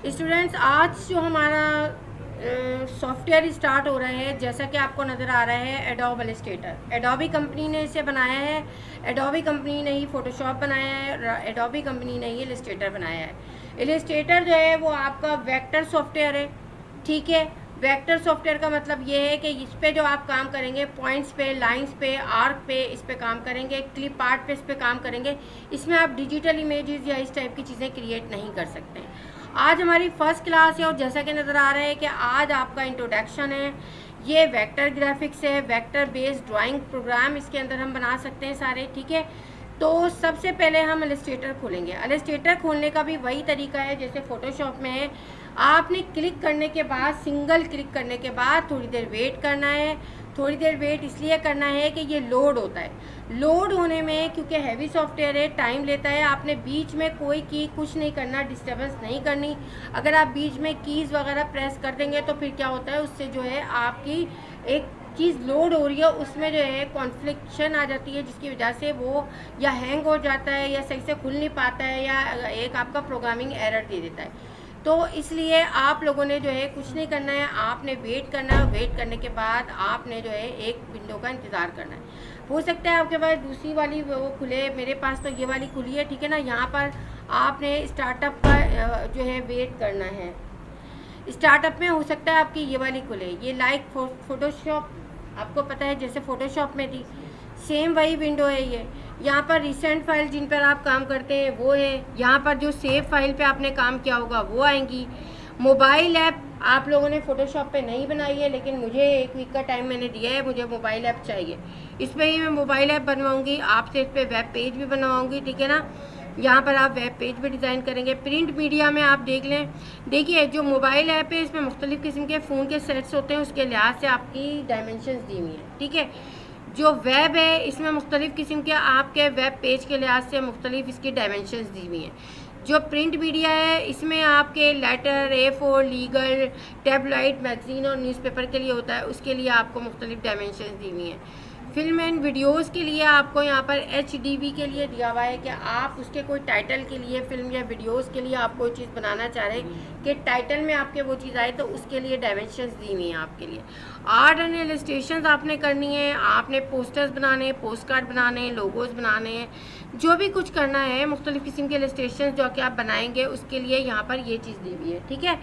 Students, आज जो हमारा सॉफ्टवेयर स्टार्ट हो रहा है, जैसा कि आपको नज़र आ रहा है, एडोब इलस्ट्रेटर। एडोबी कंपनी ने इसे बनाया है। एडोबी कंपनी ने ही फ़ोटोशॉप बनाया है, एडोबी कंपनी ने ही इलस्ट्रेटर बनाया है। इलस्ट्रेटर जो है वो आपका वेक्टर सॉफ्टवेयर है, ठीक है। वेक्टर सॉफ्टवेयर का मतलब ये है कि इस पे जो आप काम करेंगे, पॉइंट्स पे, लाइंस पे, आर्क पे, इस पे काम करेंगे, क्लिप आर्ट पे इस पे काम करेंगे। इसमें आप डिजिटल इमेजेस या इस टाइप की चीज़ें क्रिएट नहीं कर सकते। आज हमारी फर्स्ट क्लास है और जैसा कि नज़र आ रहा है कि आज आपका इंट्रोडक्शन है। ये वेक्टर ग्राफिक्स है, वेक्टर बेस्ड ड्राइंग प्रोग्राम इसके अंदर हम बना सकते हैं सारे, ठीक है। तो सबसे पहले हम इलस्ट्रेटर खोलेंगे। इलस्ट्रेटर खोलने का भी वही तरीका है जैसे फ़ोटोशॉप में है। आपने क्लिक करने के बाद, सिंगल क्लिक करने के बाद थोड़ी देर वेट करना है। थोड़ी देर वेट इसलिए करना है कि ये लोड होता है। लोड होने में, क्योंकि हैवी सॉफ्टवेयर है, टाइम लेता है। आपने बीच में कोई की कुछ नहीं करना, डिस्टर्बेंस नहीं करनी। अगर आप बीच में कीज़ वगैरह प्रेस कर देंगे तो फिर क्या होता है, उससे जो है आपकी एक चीज़ लोड हो रही है, उसमें जो है कॉन्फ्लिक्शन आ जाती है, जिसकी वजह से वो या हैंग हो जाता है या सही से खुल नहीं पाता है या एक आपका प्रोग्रामिंग एरर दे देता है। तो इसलिए आप लोगों ने जो है कुछ नहीं करना है, आपने वेट करना है। वेट करने के बाद आपने जो है एक विंडो का इंतज़ार करना है। हो सकता है आपके पास दूसरी वाली वो खुले, मेरे पास तो ये वाली खुली है, ठीक है ना। यहाँ पर आपने स्टार्टअप का जो है वेट करना है। स्टार्टअप में हो सकता है आपकी ये वाली खुले, ये लाइक फ़ोटोशॉप, आपको पता है जैसे फ़ोटोशॉप में थी, सेम वही विंडो है ये। यहाँ पर रिसेंट फाइल जिन पर आप काम करते हैं वो है। यहाँ पर जो सेव फाइल पे आपने काम किया होगा वो आएंगी। मोबाइल ऐप आप लोगों ने फ़ोटोशॉप पे नहीं बनाई है, लेकिन मुझे 1 वीक का टाइम मैंने दिया है, मुझे मोबाइल ऐप चाहिए। इस पर ही मैं मोबाइल ऐप बनवाऊँगी, आपसे इस पर वेब पेज भी बनवाऊँगी, ठीक है ना। यहाँ पर आप वेब पेज भी डिज़ाइन करेंगे। प्रिंट मीडिया में आप देख लें, देखिए जो मोबाइल ऐप है इसमें मुख्तलिफ़ किस्म के फ़ोन के सेट्स होते हैं, उसके लिहाज से आपकी डायमेंशंस दी हुई हैं, ठीक है। जो वेब है इसमें मुख्तलिफ़ किस्म के आपके वेब पेज के लिहाज से मुख्तलिफ़ इसकी डायमेंशंस दी हुई हैं। जो प्रिंट मीडिया है इसमें आपके letter, A4, legal, tabloid, magazine और न्यूज़पेपर के लिए होता है, उसके लिए आपको मुख्तलिफ़ डायमेंशंस दी हुई हैं। फिल्म एंड वीडियोज़ के लिए आपको यहाँ पर HDV के लिए दिया हुआ है कि आप उसके कोई टाइटल के लिए, फिल्म या वीडियोज़ के लिए आप कोई चीज़ बनाना चाह रहे हैं कि टाइटल में आपके वो चीज़ आए, तो उसके लिए डायमेंशंस दी हुई हैं आपके लिए। आर्ट एंड इलस्ट्रेशंस आपने करनी है, आपने पोस्टर्स बनाने, पोस्ट कार्ड बनाने, लोगोज बनाने हैं, जो भी कुछ करना है, मुख्तलिफ़ किस्म के इलस्ट्रेशन जो कि आप बनाएंगे, उसके लिए यहाँ पर ये चीज़ दी हुई है, ठीक है।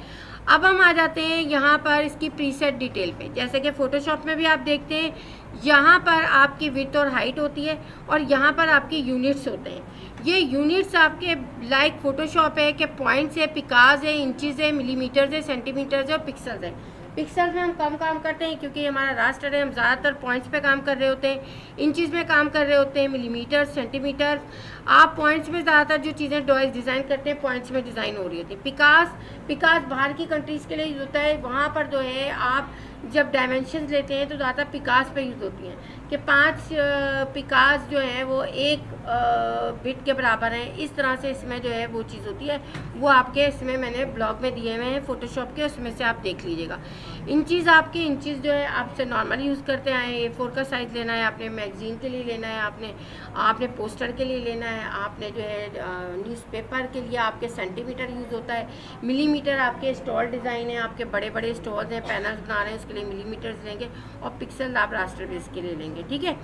अब हम आ जाते हैं यहाँ पर इसकी प्रीसेट डिटेल पे। जैसे कि फ़ोटोशॉप में भी आप देखते हैं, यहाँ पर आपकी विड्थ और हाइट होती है और यहाँ पर आपके यूनिट्स होते हैं। ये यूनिट्स आपके लाइक फ़ोटोशॉप है कि पॉइंट्स है, पिकास है, इंचज़ है, मिलीमीटर्स है, सेंटीमीटर्स है और पिक्सल्स है। पिक्सल्स में हम कम काम करते हैं क्योंकि हमारा रास्टर है, हम ज़्यादातर पॉइंट्स पे काम कर रहे होते हैं। इंचज़ में काम कर रहे होते हैं, मिलीमीटर, सेंटीमीटर। आप पॉइंट्स में ज़्यादातर जो चीज़ें डिज़ाइन करते हैं, पॉइंट्स में डिज़ाइन हो रही होती है। पिकास बाहर की कंट्रीज़ के लिए यूज़ होता है। वहाँ पर जो है आप जब डायमेंशंस लेते हैं तो ज़्यादा पिकास पे यूज़ होती हैं कि 5 पिकास जो है वो 1 बिट के बराबर हैं। इस तरह से इसमें जो है वो चीज़ होती है, वो आपके इसमें मैंने ब्लॉग में दिए हुए हैं फ़ोटोशॉप के, उसमें से आप देख लीजिएगा। इंचज़ आपके इंचज़ जो है आपसे नॉर्मल यूज़ करते हैं। A4 का साइज़ लेना है आपने, मैगज़ीन के लिए लेना है आपने पोस्टर के लिए लेना है, आपने जो है न्यूज़पेपर के लिए आपके सेंटीमीटर यूज़ होता है। मिलीमीटर आपके स्टॉल डिज़ाइन है, आपके बड़े बड़े स्टॉल्स हैं, पैनल्स बना रहे हैं, उसके लिए मिलीमीटर्स लेंगे और पिक्सल आप रास्टर बेस के लिए लेंगे, ठीक है।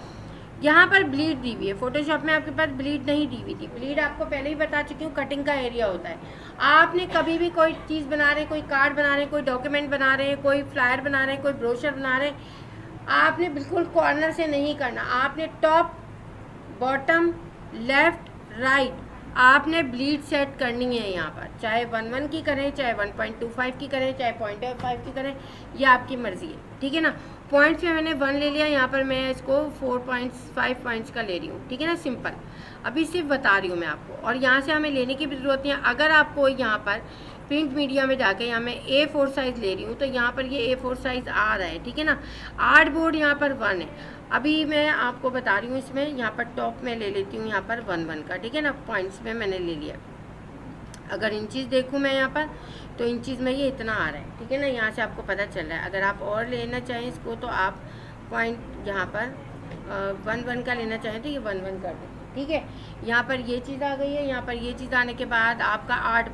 यहाँ पर ब्लीड दी हुई है। फोटोशॉप में आपके पास ब्लीड नहीं दी हुई थी। ब्लीड आपको पहले ही बता चुकी हूँ, कटिंग का एरिया होता है। आपने कभी भी कोई चीज़ बना रहे हैं, कोई कार्ड बना रहे हैं, कोई डॉक्यूमेंट बना रहे हैं, कोई फ्लायर बना रहे हैं, कोई ब्रोशर बना रहे हैं, आपने बिल्कुल कॉर्नर से नहीं करना। आपने टॉप, बॉटम, लेफ़्ट, राइट आपने ब्लीड सेट करनी है यहाँ पर। चाहे 1:1 की करें, चाहे 1.25 की करें, चाहे 0.5 की करें, ये आपकी मर्ज़ी है, ठीक है ना। पॉइंट्स में मैंने 1 ले लिया, यहाँ पर मैं इसको 4.5 पॉइंट्स का ले रही हूँ, ठीक है ना, सिंपल। अभी सिर्फ बता रही हूँ मैं आपको, और यहाँ से हमें लेने की भी ज़रूरत नहीं है। अगर आपको यहाँ पर प्रिंट मीडिया में जाके यहाँ मैं A4 साइज़ ले रही हूँ तो यहाँ पर ये A4 साइज़ आ रहा है, ठीक है ना। आर्ट बोर्ड यहाँ पर 1 है। अभी मैं आपको बता रही हूँ, इसमें यहाँ पर टॉप में ले लेती हूँ यहाँ पर 1:1 का, ठीक है ना। पॉइंट्स में मैंने ले लिया। अगर इंचज़ देखूँ मैं यहाँ पर तो इंचज़ में ये इतना आ रहा है, ठीक है ना। यहाँ से आपको पता चल रहा है। अगर आप और लेना चाहें इसको तो आप पॉइंट यहाँ पर 1:1 का लेना चाहें तो ये 1:1 कर दें, ठीक है। यहाँ पर ये चीज़ आ गई है। यहाँ पर ये चीज़ आने के बाद आपका आर्ट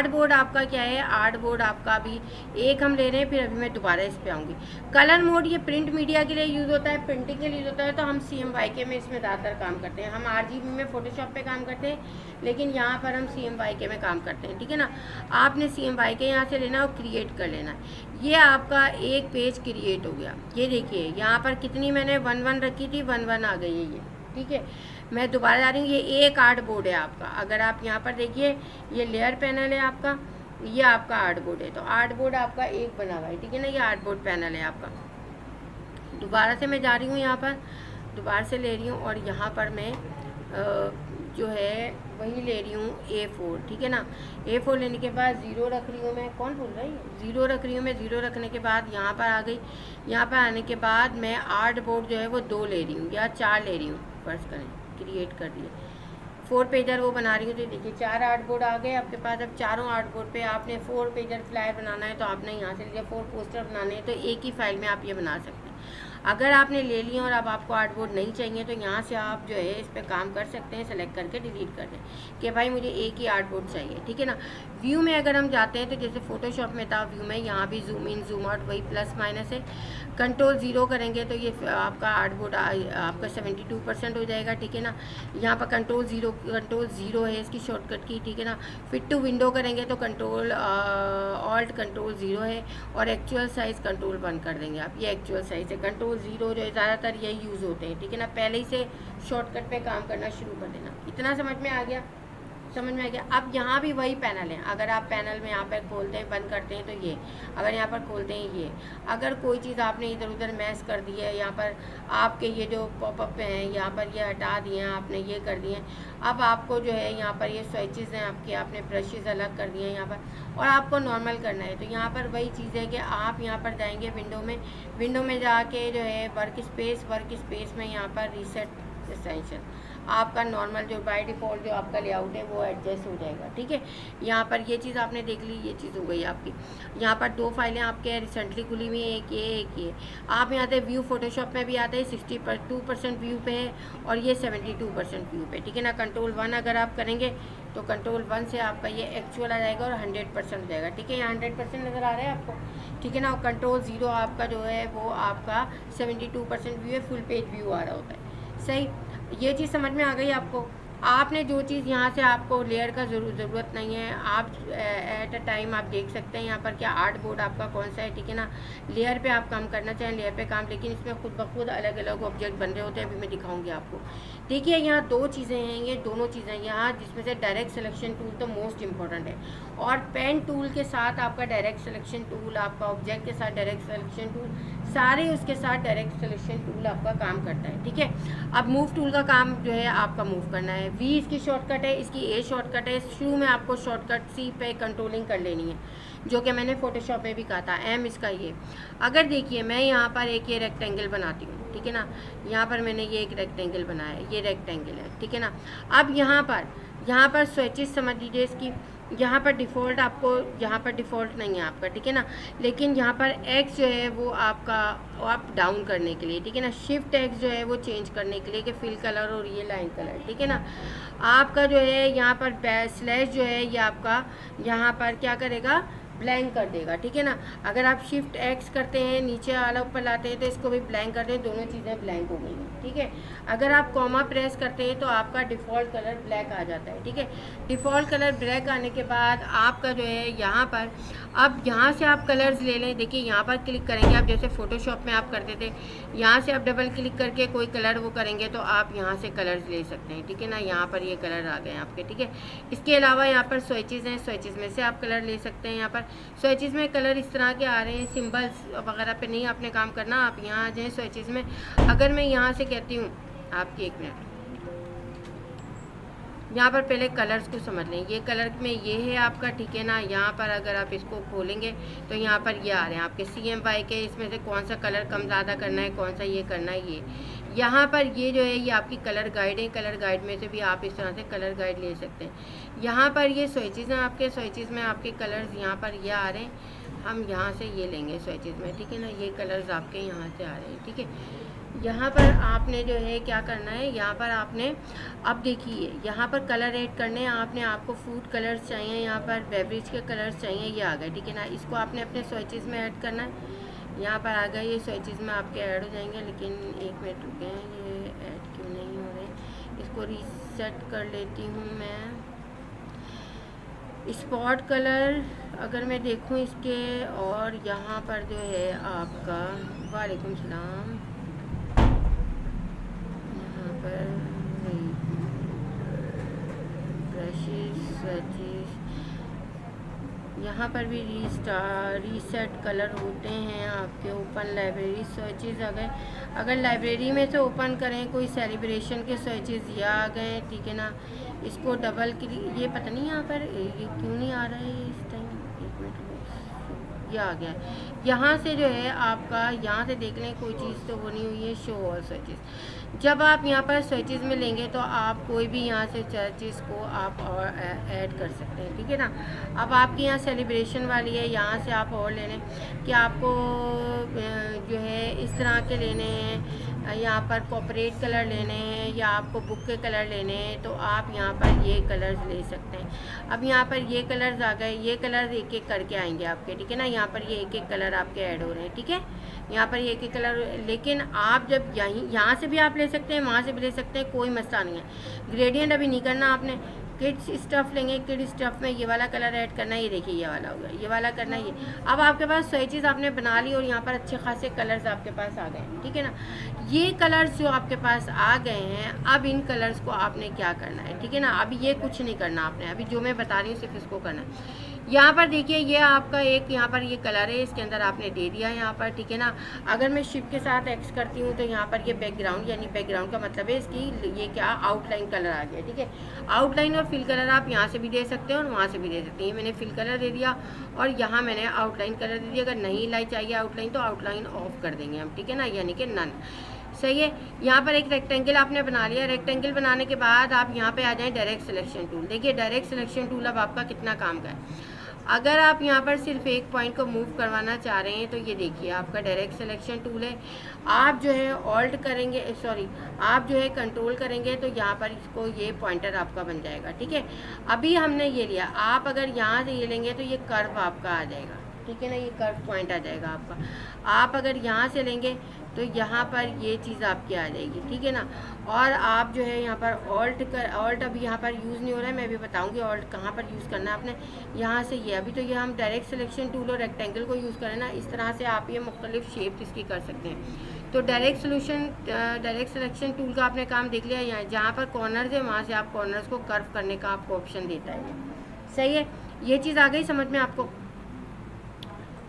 बोर्ड आपका क्या है, आर्ट बोर्ड आपका भी एक हम ले रहे हैं, फिर अभी मैं दोबारा इस पे आऊँगी। कलर मोड ये प्रिंट मीडिया के लिए यूज़ होता है, प्रिंटिंग के लिए यूज़ होता है, तो हम CMYK में इसमें ज़्यादातर काम करते हैं। हम RGB में फोटोशॉप पे काम करते हैं, लेकिन यहाँ पर हम CMYK में काम करते हैं, ठीक है ना। आपने CMYK यहाँ से लेना और क्रिएट कर लेना। ये आपका एक पेज क्रिएट हो गया। ये देखिए यहाँ पर कितनी मैंने 1 रखी थी, 1 आ गई है ये, ठीक है। मैं दोबारा जा रही हूँ। ये एक आर्ट बोर्ड है आपका। अगर आप यहाँ पर देखिए, ये लेयर पैनल है आपका, ये आपका आर्ट बोर्ड है। तो आर्ट बोर्ड आपका एक बना हुआ है, ठीक है ना। ये आर्ट बोर्ड पैनल है आपका। दोबारा से मैं जा रही हूँ, यहाँ पर दोबारा से ले रही हूँ, और यहाँ पर मैं जो है वही ले रही हूँ A4, ठीक है ना। A4 लेने के बाद 0 रख रही हूँ मैं। कौन बोल रही है? 0 रख रही हूँ मैं। 0 रखने के बाद यहाँ पर आ गई। यहाँ पर आने के बाद मैं आर्ट बोर्ड जो है वो 2 ले रही हूँ या 4 ले रही हूँ, फर्ज करें, क्रिएट कर दिए। 4 पेजर वो बना रही हूँ। तो देखिए 4 आर्ट बोर्ड आ गए आपके पास। अब चारों आर्ट बोर्ड पे आपने 4 पेजर फ्लायर बनाना है, तो आपने यहाँ से लिया। 4 पोस्टर बनाने हैं, तो एक ही फाइल में आप ये बना सकते हैं। अगर आपने ले लिया और अब आपको आर्ट बोर्ड नहीं चाहिए, तो यहाँ से आप जो है इस पर काम कर सकते हैं, सेलेक्ट करके डिलीट कर दें कि भाई मुझे एक ही आर्ट बोर्ड चाहिए, ठीक है ना। व्यू में अगर हम जाते हैं, तो जैसे फोटोशॉप में था व्यू में, यहाँ भी जूम इन जूम आउट वही प्लस माइनस है। कंट्रोल 0 करेंगे तो ये आपका आर्ट बोर्ड आपका 72% हो जाएगा, ठीक है ना। यहाँ पर कंट्रोल ज़ीरो है इसकी शॉर्टकट की, ठीक है ना। फिट टू विंडो करेंगे तो कंट्रोल ऑल्ट कंट्रोल 0 है, और एक्चुअल साइज़ कंट्रोल 1 कर देंगे आप। ये एक्चुअल साइज़ है। कंट्रोल 0 जो है ज़्यादातर यही यूज़ होते हैं, ठीक है ना। पहले ही से शॉर्टकट पे काम करना शुरू कर देना। इतना समझ में आ गया? समझ में आ गया। अब यहाँ भी वही पैनल है। अगर आप पैनल में यहाँ पर खोलते हैं, बंद करते हैं, तो ये, अगर यहाँ पर खोलते हैं ये, अगर कोई चीज़ आपने इधर उधर मैश कर दी है, यहाँ पर आपके ये जो पॉपअप हैं यहाँ पर ये हटा दिए हैं आपने, ये कर दिए हैं। अब आपको जो है यहाँ पर ये स्विचेस हैं आपके, आपने ब्रशेज़ अलग कर दिए हैं यहाँ पर, और आपको नॉर्मल करना है। तो यहाँ पर वही चीज़ है कि आप यहाँ पर जाएंगे विंडो में जाके जो है वर्क स्पेस में यहाँ पर रीसेट एसेंशियल, आपका नॉर्मल जो बाय डिफ़ॉल्ट जो आपका लेआउट है वो एडजस्ट हो जाएगा, ठीक है। यहाँ पर ये चीज़ आपने देख ली, ये चीज़ हो गई आपकी। यहाँ पर 2 फाइलें आपके रिसेंटली खुली हुई हैं, एक ये। आप यहाँ से व्यू फोटोशॉप में भी आते हैं, 62% व्यू पे है, और ये 72% व्यू पे, ठीक है ना। कंट्रोल 1 अगर आप करेंगे तो कंट्रोल 1 से आपका ये एक्चुअल आ जाएगा और 100% हो जाएगा, ठीक है। यहाँ 100% नज़र आ रहा है आपको, ठीक है ना। और कंट्रोल 0 आपका जो है वो आपका 72% व्यू है, फुल पेज व्यू आ रहा होता है, सही। ये चीज़ समझ में आ गई आपको। आपने जो चीज़ यहाँ से आपको लेयर का ज़रूरत नहीं है, आप एट अ टाइम आप देख सकते हैं यहाँ पर क्या आर्ट बोर्ड आपका कौन सा है, ठीक है ना। लेयर पे आप काम करना चाहें लेयर पे काम, लेकिन इसमें खुद ब खुद अलग अलग ऑब्जेक्ट बन रहे होते हैं। अभी मैं दिखाऊंगी आपको। देखिए यहाँ 2 चीज़ें हैं, ये दोनों चीज़ें यहाँ, जिसमें से डायरेक्ट सिलेक्शन टूल तो मोस्ट इंपॉर्टेंट है, और पेन टूल के साथ आपका डायरेक्ट सिलेक्शन टूल, आपका ऑब्जेक्ट के साथ डायरेक्ट सिलेक्शन टूल, सारे उसके साथ डायरेक्ट सिलेक्शन टूल आपका काम करता है, ठीक है। अब मूव टूल का काम जो है आपका मूव करना है। वी इसकी शॉर्टकट है, इसकी ए शॉर्टकट है। शुरू में आपको शॉर्टकट सी पे कंट्रोलिंग कर लेनी है, जो कि मैंने फोटोशॉप में भी कहा था। एम इसका ये। अगर देखिए मैं यहाँ पर एक ये रेक्टेंगल बनाती हूँ, ठीक है ना। यहाँ पर मैंने ये एक रेक्टेंगल बनाया है, ये रेक्टेंगल है, ठीक है ना। अब यहाँ पर स्विचेस समझ लीजिए इसकी। यहाँ पर डिफ़ॉल्ट आपको, यहाँ पर डिफ़ॉल्ट नहीं है आपका, ठीक है ना। लेकिन यहाँ पर एक्स जो है वो आपका अप डाउन करने के लिए, ठीक है ना। शिफ्ट एक्स जो है वो चेंज करने के लिए कि फिल कलर और ये लाइन कलर, ठीक है ना। आपका जो है यहाँ पर स्लैश जो है ये आपका यहाँ पर क्या करेगा, ब्लैंक कर देगा, ठीक है ना। अगर आप शिफ्ट एक्स करते हैं, नीचे वाला ऊपर लाते हैं, तो इसको भी ब्लैंक कर दें, दोनों चीज़ें ब्लैंक हो गई हैं, ठीक है। अगर आप कॉमा प्रेस करते हैं तो आपका डिफ़ॉल्ट कलर ब्लैक आ जाता है, ठीक है। डिफ़ॉल्ट कलर ब्लैक आने के बाद आपका जो है यहाँ पर, अब यहाँ से आप कलर्स ले लें। देखिए यहाँ पर क्लिक करेंगे आप, जैसे फ़ोटोशॉप में आप करते थे, यहाँ से आप डबल क्लिक करके कोई कलर वो करेंगे तो आप यहाँ से कलर्स ले सकते हैं, ठीक है ना। यहाँ पर ये कलर आ गए आपके, ठीक है। इसके अलावा यहाँ पर स्विचेस हैं, स्विचेस में से आप कलर ले सकते हैं। यहाँ पर स्विचेस में कलर इस तरह के आ रहे हैं, सिंबल्स वगैरह पे नहीं आपने काम करना, आप यहाँ आ जाएँ स्विचेस में। अगर मैं यहाँ से कहती हूँ आपकी, एक मिनट, यहाँ पर पहले कलर्स को समझ लें। ये कलर में ये है आपका, ठीक है ना। यहाँ पर अगर आप इसको खोलेंगे तो यहाँ पर ये आ रहे हैं आपके CMYK के, इसमें से कौन सा कलर कम ज़्यादा करना है, कौन सा ये करना है। ये यहाँ पर ये जो है ये आपकी कलर गाइड है, कलर गाइड में से भी आप इस तरह से कलर गाइड ले सकते हैं। यहाँ पर ये स्विचेस हैं आपके, स्विचेस में आपके कलर्स यहाँ पर ये आ रहे हैं, हम यहाँ से ये लेंगे स्विचेस में, ठीक है ना। ये कलर्स आपके यहाँ से आ रहे हैं, ठीक है। यहाँ पर आपने जो है क्या करना है, यहाँ पर आपने अब देखिए यहाँ पर कलर ऐड करने हैं आपने। आपको फूड कलर्स चाहिए, यहाँ पर बेवरेज के कलर्स चाहिए, ये आ गए, ठीक है ना। इसको आपने अपने स्विचेस में ऐड करना है। यहाँ पर आ गए, ये स्विचेस में आपके ऐड हो जाएंगे। लेकिन एक मिनट रुके, ये ऐड क्यों नहीं हो रहे, इसको रीसेट कर लेती हूँ मैं। स्पॉट कलर अगर मैं देखूँ इसके, और यहाँ पर जो है आपका, वालेकुम सलाम, यहाँ पर ब्रशेस स्विचेस, यहाँ पर भी रीसेट कलर होते हैं आपके। ओपन लाइब्रेरी स्विचेस आ गए। अगर लाइब्रेरी में से ओपन करें कोई सेलिब्रेशन के स्विचेस ये आ गए, ठीक है ना। इसको डबल क्लिक, ये पता नहीं यहाँ पर ये क्यों नहीं आ रहा है इस टाइम, एक मिनट, ये आ गया। यहाँ से जो है आपका, यहाँ से देख लें कोई चीज़ तो वो नहीं हुई है, शो ऑल स्विचेस। जब आप यहाँ पर स्विचेस में लेंगे तो आप कोई भी यहाँ से स्विचेस को आप और ऐड कर सकते हैं, ठीक है ना। अब आपकी यहाँ सेलिब्रेशन वाली है, यहाँ से आप और ले लें कि आपको जो है इस तरह के लेने हैं, यहाँ पर कॉर्पोरेट कलर लेने हैं या आपको बुक के कलर लेने हैं, तो आप यहाँ पर ये कलर्स ले सकते हैं। अब यहाँ पर ये कलर्स आ गए, ये कलर्स एक एक करके आएंगे आपके, ठीक है ना। यहाँ पर ये एक एक कलर आपके ऐड हो रहे हैं, ठीक है। यहाँ पर ये एक एक कलर, लेकिन आप जब यहाँ से भी आप ले सकते हैं, वहाँ से भी ले सकते हैं, कोई मसला नहीं है। ग्रेडियंट अभी नहीं करना आपने। किड्स स्टफ़ लेंगे, किड स्टफ़ में ये वाला कलर ऐड करना है, ये देखिए ये वाला होगा, ये वाला करना है। ये अब आपके पास स्विचेस आपने बना ली और यहाँ पर अच्छे खासे कलर्स आपके पास आ गए, ठीक है ना। ये कलर्स जो आपके पास आ गए हैं, अब इन कलर्स को आपने क्या करना है, ठीक है ना। अभी ये कुछ नहीं करना आपने, अभी जो मैं बता रही हूँ सिर्फ इसको करना है। यहाँ पर देखिए ये आपका एक यहाँ पर ये कलर है, इसके अंदर आपने दे दिया यहाँ पर, ठीक है ना। अगर मैं शिप के साथ एक्स करती हूँ तो यहाँ पर ये बैकग्राउंड, यानी बैकग्राउंड का मतलब है इसकी ये क्या आउटलाइन कलर आ गया, ठीक है। आउटलाइन और फिल कलर आप यहाँ से भी दे सकते हैं और वहाँ से भी दे सकते हैं। मैंने फिल कलर दे दिया और यहाँ मैंने आउटलाइन कलर दे दिया। अगर नहीं लाई चाहिए आउटलाइन तो आउटलाइन ऑफ कर देंगे हम, ठीक है ना, यानी कि नन। सही है। यहाँ पर एक रेक्टेंगल आपने बना लिया। रेक्टेंगल बनाने के बाद आप यहाँ पे आ जाएं डायरेक्ट सिलेक्शन टूल। देखिए डायरेक्ट सिलेक्शन टूल अब आपका कितना काम का है। अगर आप यहाँ पर सिर्फ एक पॉइंट को मूव करवाना चाह रहे हैं तो ये देखिए आपका डायरेक्ट सिलेक्शन टूल है। आप जो है ऑल्ट करेंगे, सॉरी आप जो है कंट्रोल करेंगे तो यहाँ पर इसको ये पॉइंटर आपका बन जाएगा, ठीक है। अभी हमने ये लिया, आप अगर यहाँ से ये लेंगे तो ये कर्व आपका आ जाएगा, ठीक है ना, ये कर्व पॉइंट आ जाएगा आपका। आप अगर यहाँ से लेंगे तो यहाँ पर ये चीज़ आपकी आ जाएगी, ठीक है ना। और आप जो है यहाँ पर ऑल्ट अभी यहाँ पर यूज़ नहीं हो रहा है, मैं भी बताऊँगी ऑल्ट कहाँ पर यूज़ करना है आपने। यहाँ से ये अभी तो ये हम डायरेक्ट सिलेक्शन टूल और रेक्टेंगल को यूज़ करें ना, इस तरह से आप ये मुख्तलिफ शेप इसकी कर सकते हैं। तो डायरेक्ट सिलेक्शन टूल का आपने काम देख लिया। यहाँ जहाँ पर कॉर्नर्स है वहाँ से आप कॉर्नर्स को कर्व करने का आपको ऑप्शन देता है। सही है, ये चीज़ आ गई समझ में आपको।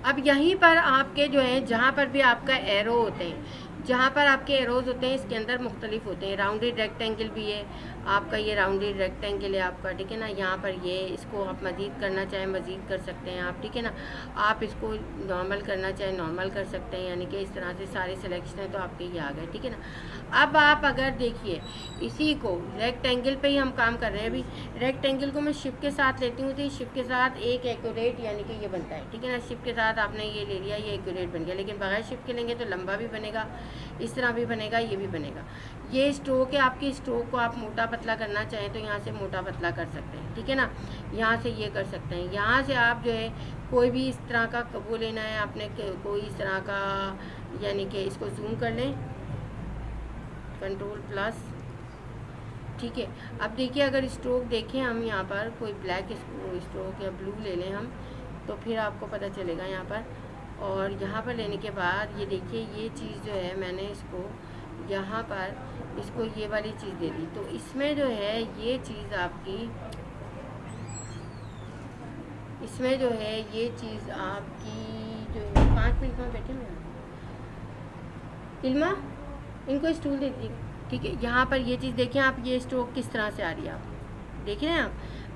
अब यहीं पर आपके जो है जहाँ पर भी आपका एरो होते हैं, जहाँ पर आपके एरोज़ होते हैं इसके अंदर मुख्तलिफ होते हैं। राउंडेड रेक्टेंगल भी है आपका, ये राउंडेड रेक्टेंगल है आपका, ठीक है ना। यहाँ पर ये इसको आप मज़ीद करना चाहें मज़ीद कर सकते हैं आप, ठीक है ना। आप इसको नॉर्मल करना चाहें नॉर्मल कर सकते हैं, यानी कि इस तरह से सारे सिलेक्शन है तो आपके ये आ गए, ठीक है ना। अब आप अगर देखिए इसी को रेक्टेंगल पे ही हम काम कर रहे हैं। अभी रेक्टेंगल को मैं शिफ्ट के साथ लेती हूँ तो शिफ्ट के साथ एक एक्यूरेट यानी कि ये बनता है, ठीक है ना। शिफ्ट के साथ आपने ये ले लिया, ये एक्यूरेट बन गया। लेकिन बगैर शिफ्ट के लेंगे तो लंबा भी बनेगा, इस तरह भी बनेगा, ये भी बनेगा। ये स्ट्रोक है आपकी, स्ट्रोक को आप मोटा पतला करना चाहें तो यहाँ से मोटा पतला कर सकते हैं, ठीक है ना। यहाँ से ये कर सकते हैं। यहाँ से आप जो है कोई भी इस तरह का वो लेना है आपने, कोई इस तरह का, यानी कि इसको जूम कर लें कंट्रोल प्लस, ठीक है। अब देखिए अगर स्ट्रोक देखें हम यहाँ पर कोई ब्लैक स्ट्रोक या ब्लू ले लें हम, तो फिर आपको पता चलेगा यहाँ पर। और यहाँ पर लेने के बाद ये देखिए ये चीज़ जो है मैंने इसको यहाँ पर इसको ये वाली चीज़ दे दी, तो इसमें जो है ये चीज़ आपकी, इसमें जो है ये चीज़ आपकी जो 5 मिनट में बैठे हुए इल्मा इनको स्टूल दे दी, ठीक है। यहाँ पर ये चीज़ देखें आप, ये स्ट्रोक किस तरह से आ रही है आप देख रहे हैं आप।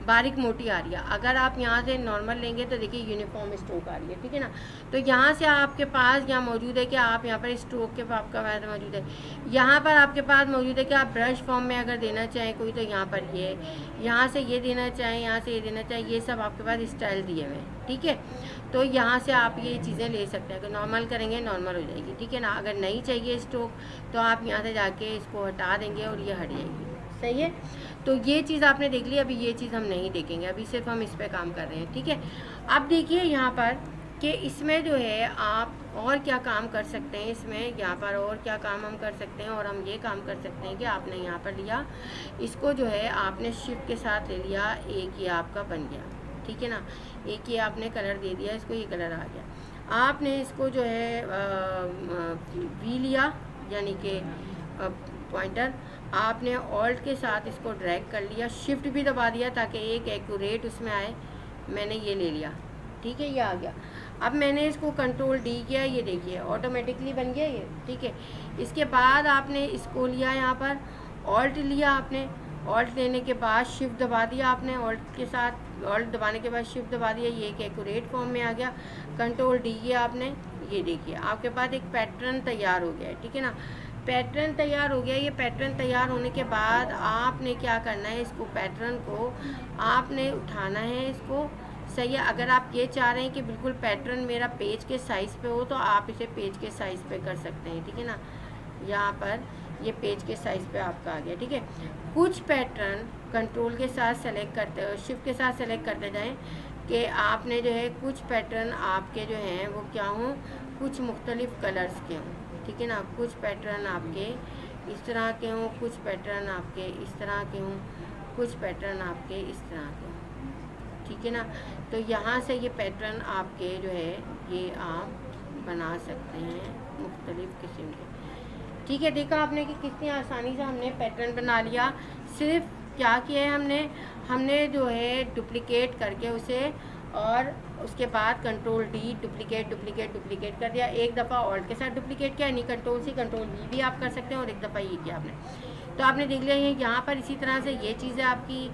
बारीक मोटी आ रही है। अगर आप यहाँ से नॉर्मल लेंगे तो देखिए यूनिफॉर्म स्ट्रोक आ रही है, ठीक है ना। तो यहाँ से आपके पास यहाँ मौजूद है कि आप यहाँ पर स्ट्रोक के आपका फायदा मौजूद है। यहाँ पर आपके पास मौजूद है कि आप ब्रश फॉर्म में अगर देना चाहें कोई तो यहाँ पर ये, यहाँ से ये देना चाहें, यहाँ से ये देना चाहें, ये सब आपके पास स्टाइल दिए हुए हैं, ठीक है। तो यहाँ से आप ये चीज़ें ले सकते हैं। अगर नॉर्मल करेंगे नॉर्मल हो जाएगी, ठीक है ना। अगर नहीं चाहिए स्ट्रोक तो आप यहाँ से जाके इसको हटा देंगे और ये हट जाएगी, सही है। तो ये चीज़ आपने देख ली। अभी ये चीज़ हम नहीं देखेंगे, अभी सिर्फ हम इस पे काम कर रहे हैं, ठीक है। अब देखिए यहाँ पर कि इसमें जो है आप और क्या काम कर सकते हैं, इसमें यहाँ पर और क्या काम हम कर सकते हैं। और हम ये काम कर सकते हैं कि आपने यहाँ पर लिया इसको जो है आपने शिफ्ट के साथ ले लिया, एक ये आपका बन गया, ठीक है ना। एक ये आपने कलर दे दिया, इसको ये कलर आ गया। आपने इसको जो है वी लिया यानी कि पॉइंटर, आपने ऑल्ट के साथ इसको ड्रैग कर लिया, शिफ्ट भी दबा दिया ताकि एक एक्यूरेट उसमें आए। मैंने ये ले लिया, ठीक है, ये आ गया। अब मैंने इसको कंट्रोल डी किया, ये देखिए ऑटोमेटिकली बन गया ये, ठीक है। इसके बाद आपने इसको लिया, यहाँ पर ऑल्ट लिया आपने, ऑल्ट लेने के बाद शिफ्ट दबा दिया आपने, ऑल्ट के साथ ऑल्ट दबाने के बाद शिफ्ट दबा दिया, ये एक एक्यूरेट फॉर्म में आ गया। कंट्रोल डी किया आपने, ये देखिए आपके पास एक पैटर्न तैयार हो गया है, ठीक है ना। पैटर्न तैयार हो गया। ये पैटर्न तैयार होने के बाद आपने क्या करना है, इसको पैटर्न को आपने उठाना है, इसको, सही है। अगर आप ये चाह रहे हैं कि बिल्कुल पैटर्न मेरा पेज के साइज़ पे हो तो आप इसे पेज के साइज़ पे कर सकते हैं, ठीक है ना। यहाँ पर ये पेज के साइज़ पे आपका आ गया, ठीक है। कुछ पैटर्न कंट्रोल के साथ सेलेक्ट करते हो, शिफ्ट के साथ सेलेक्ट करते जाएं कि आपने जो है कुछ पैटर्न आपके जो हैं वो क्या हों, कुछ मुख्तलिफ़ कलर्स के हों, ठीक है ना। कुछ पैटर्न आपके इस तरह के हों, कुछ पैटर्न आपके इस तरह के हों, कुछ पैटर्न आपके इस तरह के हों, ठीक है ना। तो यहाँ से ये पैटर्न आपके जो है ये आप बना सकते हैं मुख्तलिफ़ किस्म के, ठीक है। देखा आपने कि कितनी आसानी से हमने पैटर्न बना लिया। सिर्फ क्या किया है हमने जो है डुप्लिकेट करके उसे, और उसके बाद कंट्रोल डी डुप्लिकेट कर दिया। एक दफ़ा ऑल्ट के साथ डुप्लिकेट किया, नहीं कंट्रोल सी कंट्रोल वी भी आप कर सकते हैं, और एक दफ़ा ये किया आपने। तो आपने देख लिया है यहाँ पर। इसी तरह से ये चीज़ है आपकी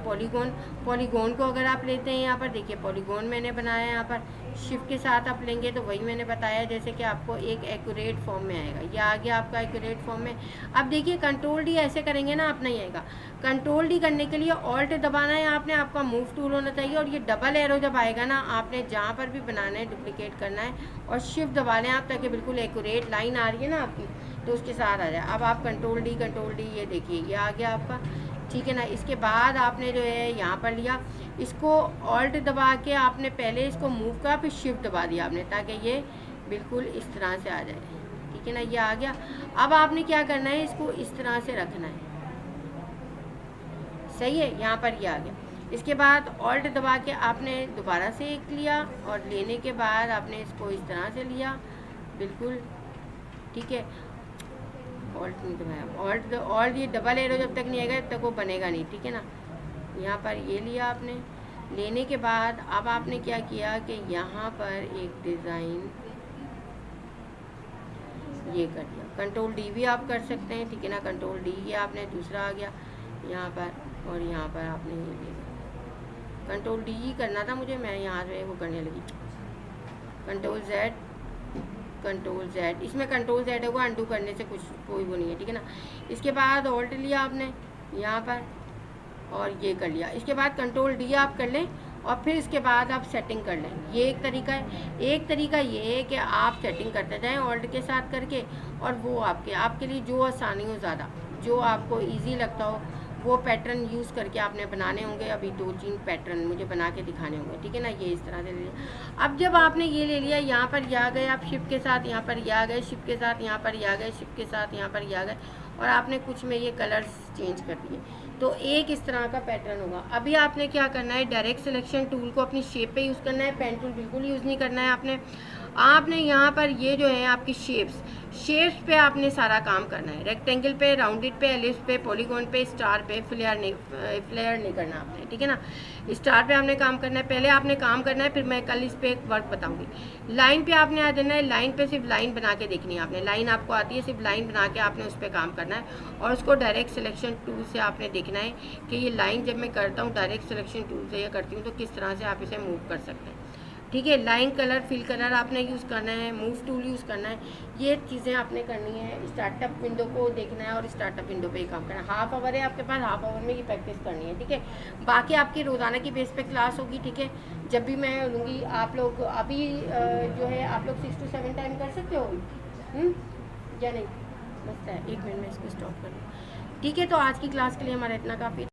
पॉलीगॉन को अगर आप लेते हैं, यहाँ पर देखिए पॉलीगॉन मैंने बनाया है। यहाँ पर शिफ्ट के साथ आप लेंगे तो वही मैंने बताया, जैसे कि आपको एक एक्यूरेट फॉर्म में आएगा। ये आ गया आपका एक्यूरेट फॉर्म में। अब देखिए कंट्रोल डी ऐसे करेंगे ना, आप नहीं आएगा। कंट्रोल डी करने के लिए ऑल्ट दबाना है आपने, आपका मूव टूल होना चाहिए, और ये डबल एरो जब आएगा ना, आपने जहाँ पर भी बनाना है डुप्लिकेट करना है और शिफ्ट दबा लें आप, ताकि बिल्कुल एक्यूरेट लाइन आ रही है ना आपकी, तो उसके साथ आ जाए। अब आप कंट्रोल डी ये देखिए ये आ गया आपका, ठीक है ना। इसके बाद आपने जो है यहाँ पर लिया, इसको ऑल्ट दबा के आपने पहले इसको मूव करा, फिर शिफ्ट दबा दिया आपने, ताकि ये बिल्कुल इस तरह से आ जाए, ठीक है ना। ये आ गया। अब आपने क्या करना है, इसको इस तरह से रखना है, सही है। यहाँ पर ये आ गया। इसके बाद ऑल्ट दबा के आपने दोबारा से एक लिया, और लेने के बाद आपने इसको इस तरह से लिया, बिल्कुल, ठीक है। ऑल्ट नहीं दबाया, ऑल्ट ये डबल एरो जब तक नहीं आएगा तब तक वो बनेगा नहीं, ठीक है ना। यहाँ पर ये लिया आपने, लेने के बाद अब आपने क्या किया कि यहाँ पर एक डिज़ाइन ये कर दिया। कंट्रोल डी भी आप कर सकते हैं, ठीक है ना। कंट्रोल डी किया आपने, दूसरा आ गया यहाँ पर, और यहाँ पर आपने ये लिया। कंट्रोल डी ही करना था मुझे, मैं यहाँ से वो करने लगी। कंट्रोल जेड, इसमें कंट्रोल जेड होगा, अंडू करने से कुछ कोई वो नहीं है, ठीक है ना। इसके बाद ऑल्ट लिया आपने यहाँ पर, और ये कर लिया। इसके बाद कंट्रोल डी आप कर लें, और फिर इसके बाद आप सेटिंग कर लें। ये एक तरीका है। एक तरीका ये है कि आप सेटिंग करते जाएं ऑल्ट के साथ करके, और वो आपके लिए जो आसानी हो, ज़्यादा जो आपको इजी लगता हो वो पैटर्न यूज़ करके आपने बनाने होंगे। अभी 2-3 पैटर्न मुझे बना के दिखाने होंगे, ठीक है ना। ये इस तरह से ले लिया। अब जब आपने ये ले लिया, यहाँ पर ये आ गए, आप शिफ्ट के साथ यहाँ पर ये आ गए, शिफ्ट के साथ यहाँ पर ये आ गए, शिफ्ट के साथ यहाँ पर ये आ गए, और आपने कुछ में ये कलर्स चेंज कर दिए, तो एक इस तरह का पैटर्न होगा। अभी आपने क्या करना है, डायरेक्ट सिलेक्शन टूल को अपनी शेप पे यूज़ करना है, पेन टूल बिल्कुल यूज़ नहीं करना है आपने। यहाँ पर ये जो है आपकी शेप्स, शेप्स पे आपने सारा काम करना है, रेक्टेंगल पे, राउंडेड पे, एलिप्स पे, पॉलीगॉन पे, स्टार पे, फ्लेयर नहीं करना आपने, ठीक है ना। स्टार पे आपने काम करना है, पहले आपने काम करना है, फिर मैं कल इस पे एक वर्क बताऊंगी। लाइन पे आपने आ जाना है, लाइन पे सिर्फ लाइन बना के देखनी है आपने, लाइन आपको आती है, सिर्फ लाइन बना के आपने उस पर काम करना है और उसको डायरेक्ट सिलेक्शन टूल से आपने देखना है कि ये लाइन जब मैं करता हूँ डायरेक्ट सिलेक्शन टूल से या करती हूँ तो किस तरह से आप इसे मूव कर सकते हैं, ठीक है। लाइन कलर, फिल कलर आपने यूज़ करना है, मूव टूल यूज़ करना है, ये चीज़ें आपने करनी है। स्टार्टअप विंडो को देखना है और स्टार्टअप विंडो पे ही काम करना है। हाफ आवर है आपके पास, हाफ आवर में ये प्रैक्टिस करनी है, ठीक है। बाकी आपकी रोज़ाना की बेस पे क्लास होगी, ठीक है। जब भी मैं लूँगी आप लोग अभी जो है आप लोग 6 to 7 टाइम कर सकते हो या नहीं, बस है 1 मिनट में इसको स्टॉप कर लूँ, ठीक है। तो आज की क्लास के लिए हमारा इतना काफ़ी।